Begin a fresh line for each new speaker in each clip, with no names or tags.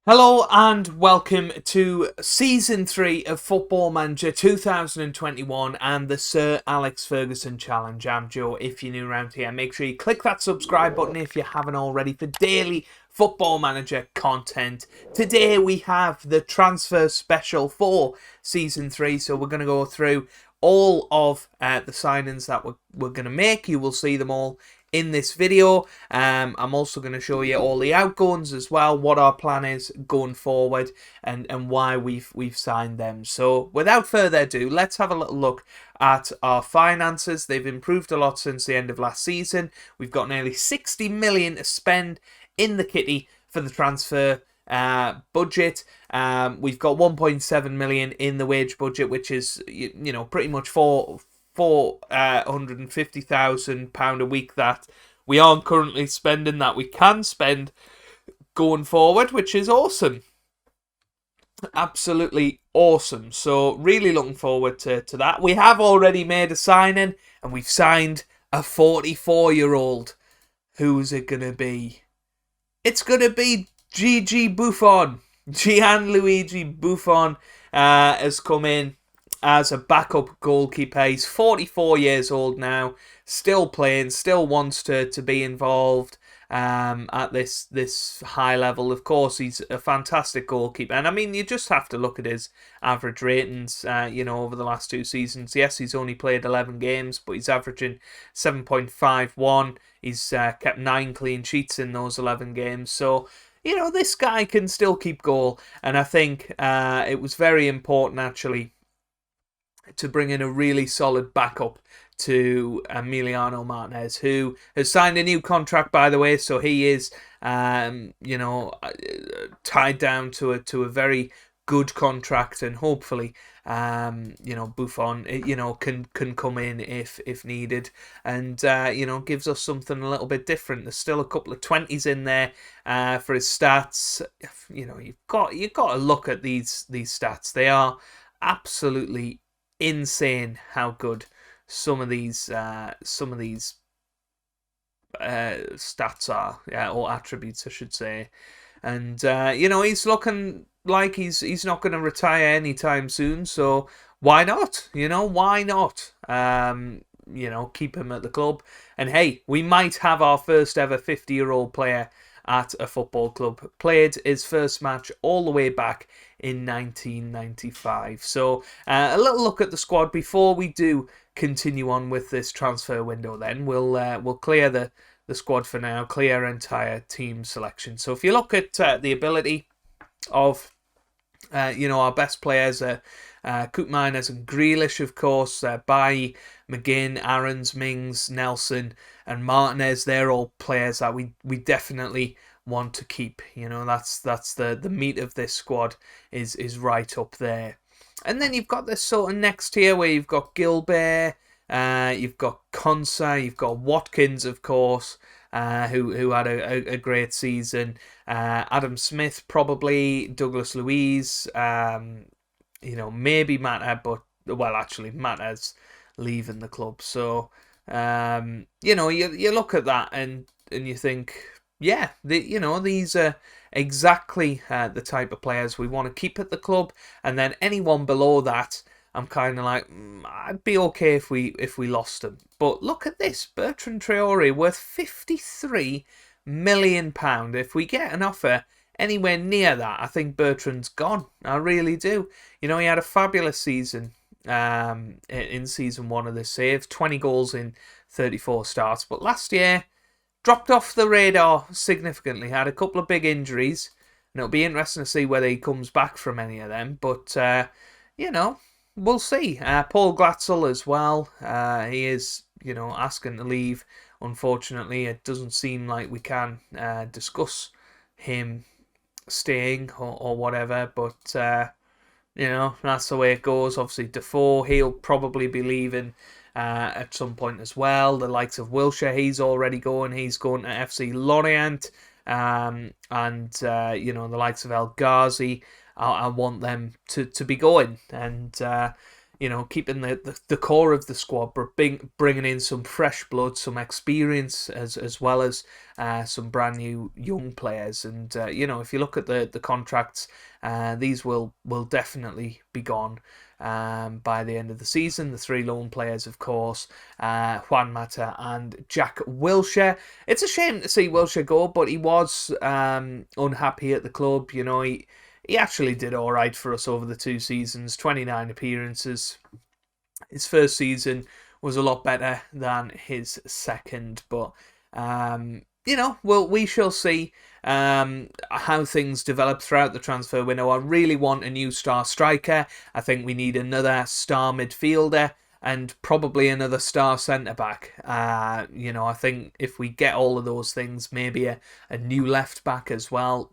Hello and welcome to Season 3 of Football Manager 2021 and the Sir Alex Ferguson Challenge. I'm Joe. If you're new around here, make sure you click that subscribe button if you haven't already for daily Football Manager content. Today we have the transfer special for Season 3, so we're going to go through all of the signings that we're going to make. You will see them all in this video. I'm also going to show you all the outgoings as well, what our plan is going forward, and why we've signed them. So without further ado, let's have a little look at our finances. They've improved a lot since the end of last season. We've got nearly 60 million to spend in the kitty for the transfer budget. We've got 1.7 million in the wage budget, which is pretty much £450,000 a week that we aren't currently spending, that we can spend going forward, which is awesome. Absolutely awesome. So really looking forward to that. We have already made a signing, and we've signed a 44-year-old. Who's it going to be? It's going to be Gigi Buffon. Gianluigi Buffon has come in as a backup goalkeeper. He's 44 years old now, still playing, still wants to be involved at this high level. Of course, he's a fantastic goalkeeper, and I mean, you just have to look at his average ratings over the last two seasons. Yes, he's only played 11 games, but he's averaging 7.51. He's kept 9 clean sheets in those 11 games, so this guy can still keep goal. And I think it was very important actually to bring in a really solid backup to Emiliano Martinez, who has signed a new contract, by the way. So he is, tied down to a very good contract, and hopefully, Buffon, can come in if needed, and gives us something a little bit different. There's still a couple of 20s in there for his stats. You've got to look at these stats. They are absolutely insane how good some of these stats are, or attributes I should say. And he's looking like he's not going to retire anytime soon, so why not? Why not keep him at the club? And hey, we might have our first ever 50-year-old player at a football club. Played his first match all the way back in 1995. So a little look at the squad before we do continue on with this transfer window. Then we'll clear the squad for now, clear entire team selection. So if you look at the ability of our best players, Koopmeiners and Grealish, of course, Bailly, McGinn, Aarons, Mings, Nelson, and Martinez. They're all players that we definitely want to keep. That's the meat of this squad is right up there. And then you've got this sort of next tier where you've got Gilbert, you've got Konsa, you've got Watkins, of course, who had a great season. Adam Smith, probably Douglas Luiz, maybe Mata, but actually Mata's leaving the club. So you look at that and you think, yeah, these are exactly the type of players we want to keep at the club. And then anyone below that, I'm kind of like, I'd be okay if we lost him. But look at this, Bertrand Traore worth £53 million. If we get an offer anywhere near that, I think Bertrand's gone. I really do. He had a fabulous season in season 1 of this save, 20 goals in 34 starts. But last year, dropped off the radar significantly, had a couple of big injuries, and it'll be interesting to see whether he comes back from any of them. But, we'll see. Paul Glatzel as well. He is, asking to leave. Unfortunately, it doesn't seem like we can discuss him staying or whatever. But, that's the way it goes. Obviously, Defoe, he'll probably be leaving at some point as well. The likes of Wilshere, he's already going. He's going to FC Lorient. And the likes of El Ghazi, I want them to be going. And, keeping the core of the squad, but bringing in some fresh blood, some experience, as well as some brand new young players. And if you look at the contracts, these will definitely be gone by the end of the season. The three loan players, of course, Juan Mata and Jack Wilshere. It's a shame to see Wilshere go, but he was unhappy at the club. He actually did all right for us over the 2 seasons, 29 appearances. His first season was a lot better than his second, but we shall see how things develop throughout the transfer window. I really want a new star striker. I think we need another star midfielder and probably another star centre-back. I think if we get all of those things, maybe a new left-back as well.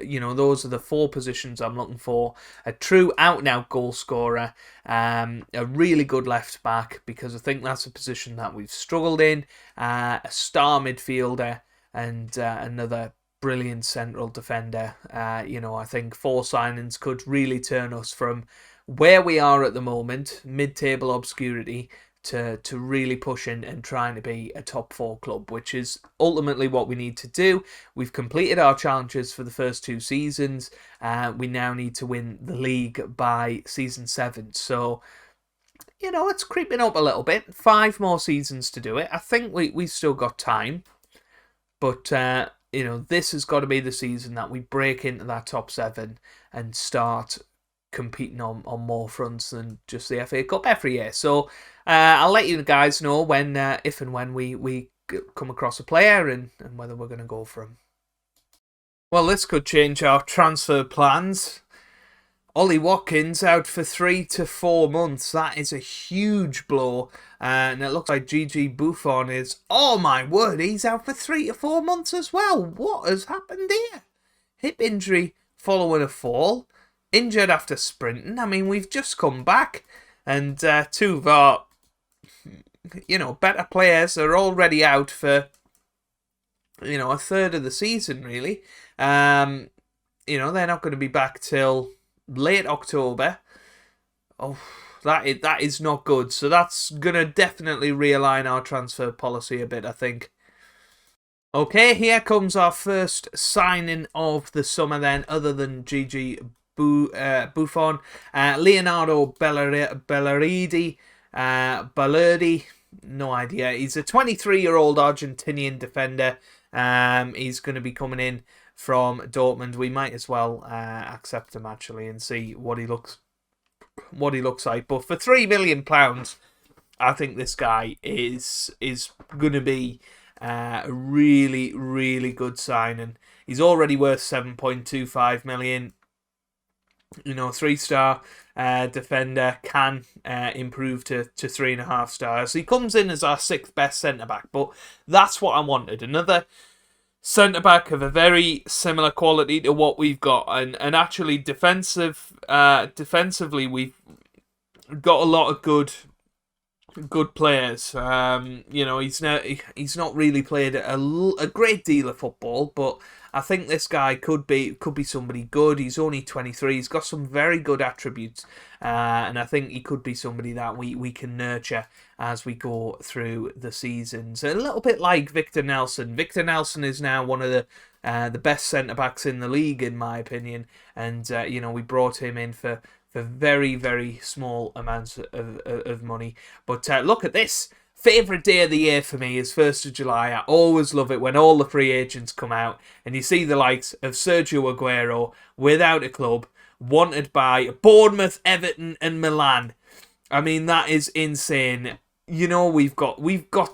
Those are the 4 positions I'm looking for. A true out-and-out goal scorer, a really good left-back, because I think that's a position that we've struggled in, a star midfielder, and another brilliant central defender. I think 4 signings could really turn us from where we are at the moment, mid-table obscurity, to really pushing and trying to be a top 4 club, which is ultimately what we need to do. We've completed our challenges for the first 2 seasons. We now need to win the league by season 7. So, it's creeping up a little bit. 5 more seasons to do it. I think we've still got time. But, this has got to be the season that we break into that top 7 and start competing on more fronts than just the FA Cup every year. So I'll let you guys know when, if and when we come across a player and whether we're going to go for him. Well, this could change our transfer plans. Ollie Watkins out for 3 to 4 months. That is a huge blow. And it looks like Gigi Buffon is, oh my word, he's out for 3 to 4 months as well. What has happened here? Hip injury following a fall. Injured after sprinting. I mean, we've just come back, and 2 of our, better players are already out for, a third of the season, really. They're not going to be back till late October. Oh, that is not good. So that's going to definitely realign our transfer policy a bit, I think. Okay, here comes our first signing of the summer then, other than Gigi Buffon. Leonardo Bellaridi, no idea. He's a 23-year-old Argentinian defender. He's going to be coming in from Dortmund. We might as well accept him actually and see what he looks like. But for £3 million, I think this guy is going to be a really, really good signing. He's already worth 7.25 million. 3-star defender, can improve to 3.5 stars. He comes in as our 6th best centre-back, but that's what I wanted. Another centre-back of a very similar quality to what we've got. And actually, defensively, we've got a lot of good players. He's not really played a great deal of football, but I think this guy could be somebody good. He's only 23. He's got some very good attributes, and I think he could be somebody that we can nurture as we go through the seasons. A little bit like Victor Nelson. Victor Nelson is now one of the best centre backs in the league, in my opinion, and we brought him in for very, very small amounts of money. But look at this. Favourite day of the year for me is 1st of July. I always love it when all the free agents come out and you see the likes of Sergio Aguero without a club, wanted by Bournemouth, Everton and Milan. I mean, that is insane. We've got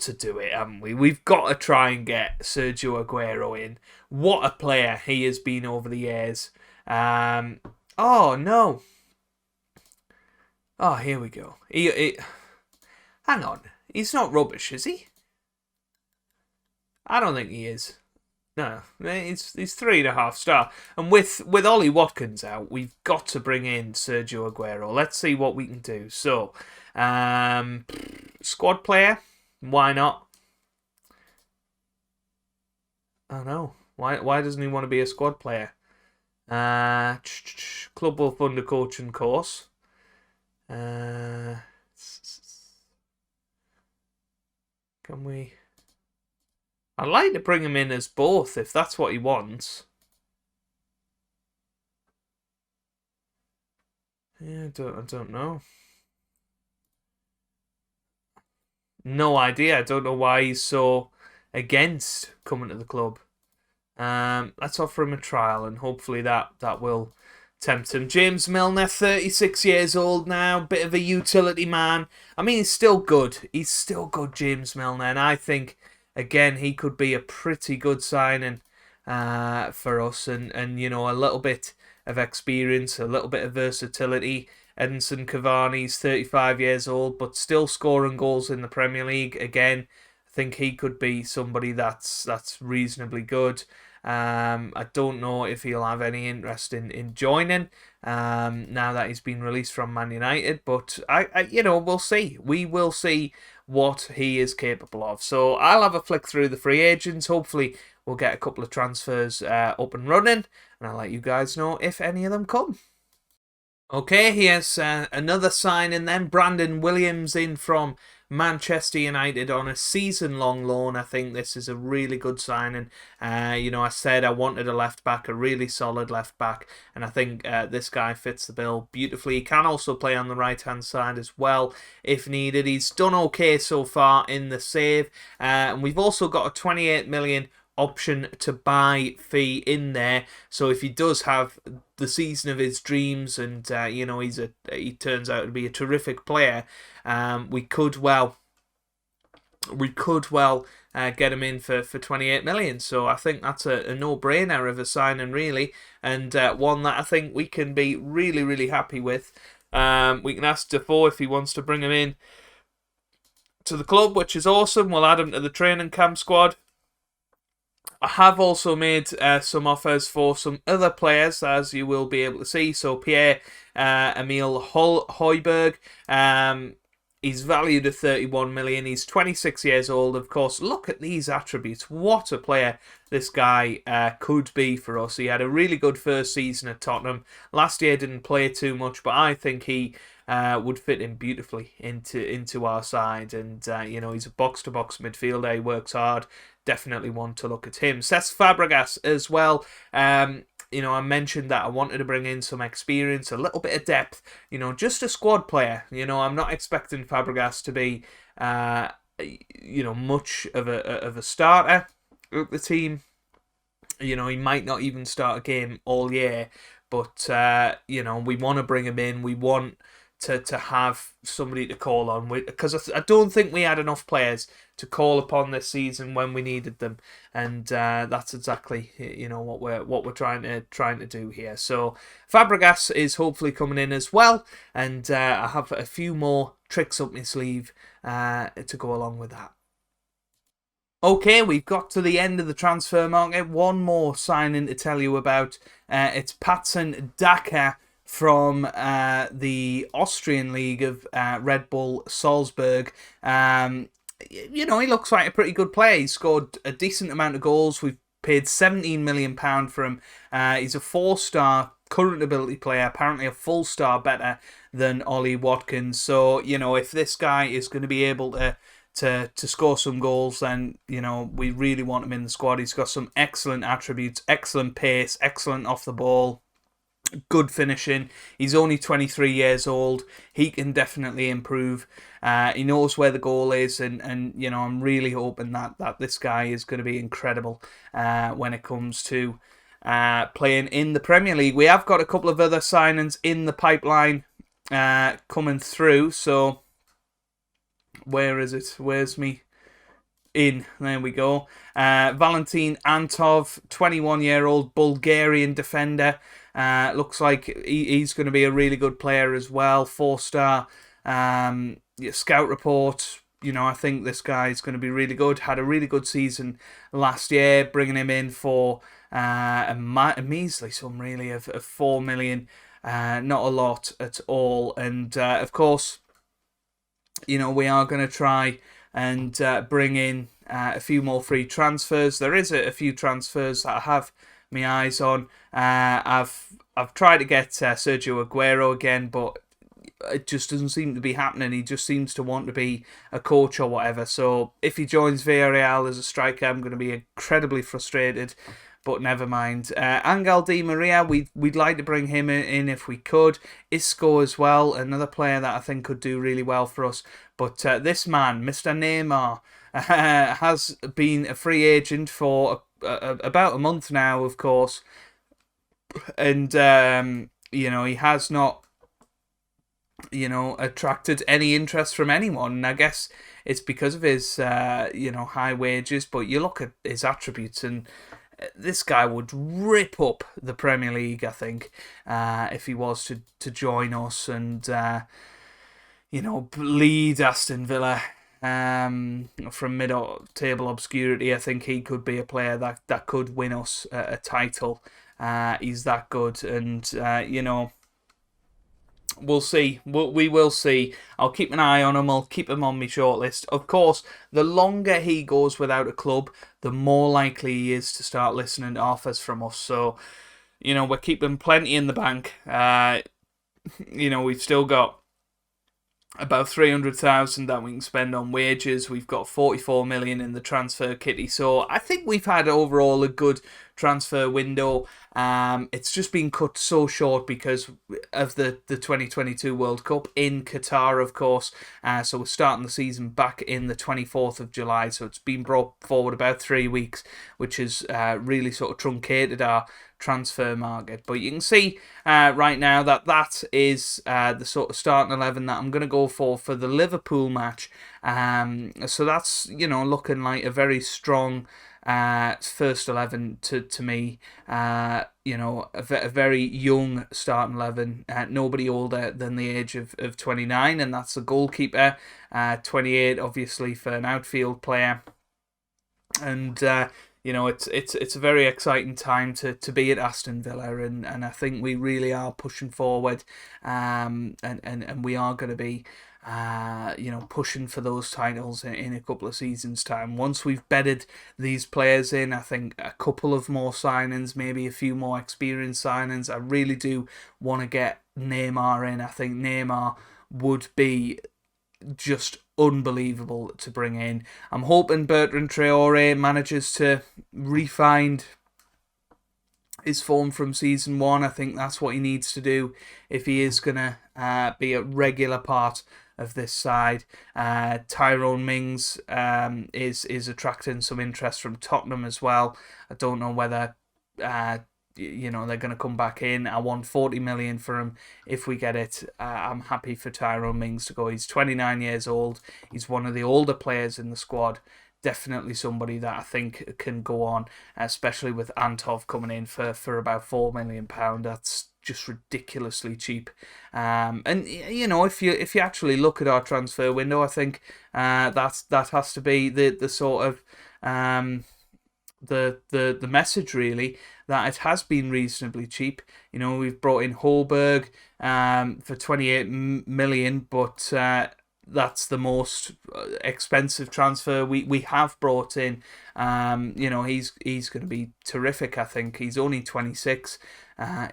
to do it, haven't we? We've got to try and get Sergio Aguero in. What a player he has been over the years. Oh, no. Oh, here we go. Hang on. He's not rubbish, is he? I don't think he is. No, he's 3.5 star. And with Ollie Watkins out, we've got to bring in Sergio Aguero. Let's see what we can do. So, squad player, why not? Oh no, why doesn't he want to be a squad player? Club will fund a coaching course. Can we? I'd like to bring him in as both if that's what he wants. Yeah, I don't know. No idea. I don't know why he's so against coming to the club. Let's offer him a trial, and hopefully that will tempt him. James Milner, 36 years old now, bit of a utility man. I mean, he's still good. He's still good, James Milner, and I think again he could be a pretty good signing for us, and you know, a little bit of experience, a little bit of versatility. Edinson Cavani's 35 years old, but still scoring goals in the Premier League. Again, I think he could be somebody that's reasonably good. I don't know if he'll have any interest in joining now that he's been released from Man United, but I we'll see. We will see what he is capable of. So I'll have a flick through the free agents. Hopefully, we'll get a couple of transfers up and running, and I'll let you guys know if any of them come. Okay, here's another signing then. Brandon Williams in from Manchester United on a season-long loan. I think this is a really good signing. I said I wanted a left-back, a really solid left-back, and I think this guy fits the bill beautifully. He can also play on the right-hand side as well if needed. He's done okay so far in the save, and we've also got a 28 million option to buy fee in there, so if he does have the season of his dreams and he turns out to be a terrific player, we could well get him in for 28 million. So I think that's a no-brainer of a signing, really, and one that I think we can be really, really happy with. We can ask Defoe if he wants to bring him in to the club, which is awesome. We'll add him to the training camp squad. I have also made some offers for some other players, as you will be able to see. So Pierre Emil Hoiberg, he's valued at 31 million. He's 26 years old, of course. Look at these attributes. What a player this guy could be for us. He had a really good first season at Tottenham. Last year didn't play too much, but I think he would fit in beautifully into our side. And, he's a box-to-box midfielder. He works hard. Definitely want to look at him. Cesc Fabregas as well. I mentioned that I wanted to bring in some experience, a little bit of depth, just a squad player. I'm not expecting Fabregas to be, much of a starter at the team. He might not even start a game all year, but, we want to bring him in. We want to have somebody to call on, because I don't think we had enough players to call upon this season when we needed them, and that's exactly what we're trying to do here. So Fabregas is hopefully coming in as well, and I have a few more tricks up my sleeve to go along with that. Okay, we've got to the end of the transfer market. One more signing to tell you about. It's Patson Daka from the Austrian League of Red Bull Salzburg. He looks like a pretty good player. He scored a decent amount of goals. We've paid £17 million for him. He's a 4-star current ability player, apparently a full star better than Ollie Watkins. So, if this guy is going to be able to score some goals, then, we really want him in the squad. He's got some excellent attributes, excellent pace, excellent off the ball, good finishing. He's only 23 years old. He can definitely improve. He knows where the goal is, and I'm really hoping that this guy is going to be incredible when it comes to playing in the Premier League. We have got a couple of other signings in the pipeline coming through. So where is it? Where's me? There we go. Valentin Antov, 21-year-old Bulgarian defender. Looks like he's going to be a really good player as well. 4-star scout report. I think this guy is going to be really good. Had a really good season last year. Bringing him in for a measly sum, really, of 4 million. Not a lot at all. And, of course, we are going to try and bring in a few more free transfers. There is a few transfers that I have my eyes on. I've tried to get Sergio Aguero again, but it just doesn't seem to be happening. He just seems to want to be a coach or whatever. So if he joins Villarreal as a striker, I'm going to be incredibly frustrated. But never mind. Angel Di Maria, we'd like to bring him in if we could. Isco as well, another player that I think could do really well for us. But this man, Mr. Neymar, has been a free agent for about a month now, of course. And, he has not, attracted any interest from anyone. And I guess it's because of his, high wages. But you look at his attributes and this guy would rip up the Premier League, I think, if he was to join us and, lead Aston Villa from mid-table obscurity. I think he could be a player that could win us a title. He's that good, and, we'll see. We will see. I'll keep an eye on him. I'll keep him on my shortlist. Of course, the longer he goes without a club, the more likely he is to start listening to offers from us. So, we're keeping plenty in the bank. We've still got about 300,000 that we can spend on wages. We've got 44 million in the transfer kitty. So I think we've had overall a good transfer window. It's just been cut so short because of the 2022 World Cup in Qatar, of course. So we're starting the season back in the 24th of July. So it's been brought forward about 3 weeks, which has really sort of truncated our transfer market. But you can see right now that is the sort of starting 11 that I'm going to go for the Liverpool match. So that's, looking like a very strong first 11 to me. A very young starting 11, nobody older than the age of 29, and that's the goalkeeper. 28 obviously for an outfield player, and it's a very exciting time to be at Aston Villa, and I think we really are pushing forward, and we are going to be pushing for those titles in a couple of seasons' time. Once we've bedded these players in, I think a couple of more signings, maybe a few more experienced signings. I really do want to get Neymar in. I think Neymar would be just unbelievable to bring in. I'm hoping Bertrand Traore manages to refine his form from season 1. I think that's what he needs to do if he is going to be a regular part of this side. Tyrone Mings is attracting some interest from Tottenham as well. I don't know whether they're going to come back in. I want 40 million for him if we get it. I'm happy for Tyrone Mings to go. He's 29 years old. He's one of the older players in the squad. Definitely somebody that I think can go on, especially with Antov coming in for about £4 million. That's just ridiculously cheap. And if you actually look at our transfer window, I think that has to be the sort of the message really, that it has been reasonably cheap. We've brought in Hoiberg for 28 million, but that's the most expensive transfer we have brought in. He's going to be terrific. I think he's only 26.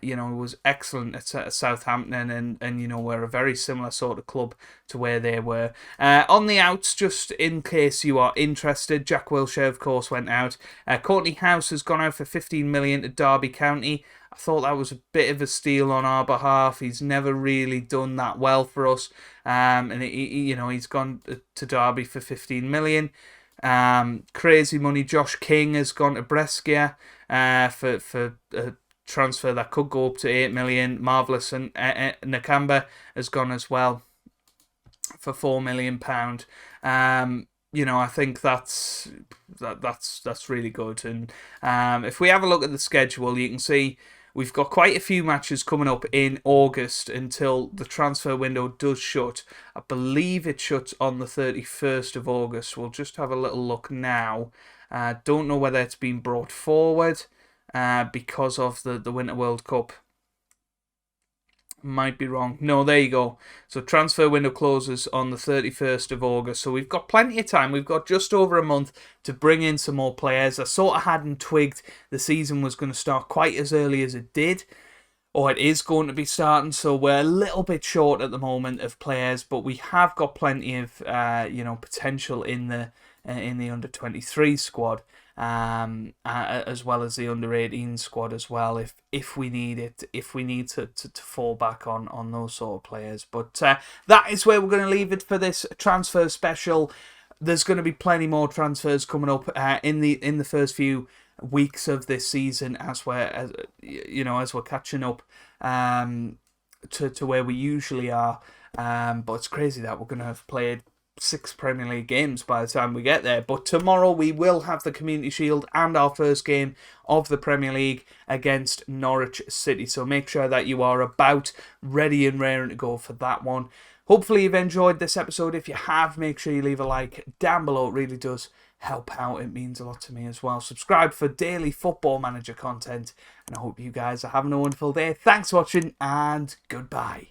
He was excellent at Southampton, and we're a very similar sort of club to where they were. On the outs, just in case you are interested, Jack Wilshere, of course, went out. Courtney House has gone out for 15 million to Derby County. I thought that was a bit of a steal on our behalf. He's never really done that well for us, and he's gone to Derby for 15 million. Crazy money. Josh King has gone to Brescia for a transfer that could go up to 8 million. Marvellous. And Nakamba has gone as well for £4 million. I think that's really good. And if we have a look at the schedule, you can see we've got quite a few matches coming up in August until the transfer window does shut. I believe it shuts on the 31st of August. We'll just have a little look now. Don't know whether it's been brought forward because of the Winter World Cup. Might be wrong. No, there you go. So transfer window closes on the 31st of August. So we've got plenty of time. We've got just over a month to bring in some more players. I sort of hadn't twigged the season was going to start quite as early as it did. or it is going to be starting. So we're a little bit short at the moment of players, but we have got plenty of potential in the under-23 squad, as well as the under-18 squad as well. If we need it, if we need to fall back on those sort of players. But that is where we're going to leave it for this transfer special. There's going to be plenty more transfers coming up in the first few weeks of this season as we're catching up to where we usually are. But it's crazy that we're going to have played 6 Premier League games by the time we get there. But tomorrow we will have the Community Shield and our first game of the Premier League against Norwich City. So make sure that you are about ready and raring to go for that one. Hopefully you've enjoyed this episode. If you have, make sure you leave a like down below. It really does help out. It means a lot to me as well. Subscribe for daily Football Manager content. And I hope you guys are having a wonderful day. Thanks for watching and goodbye.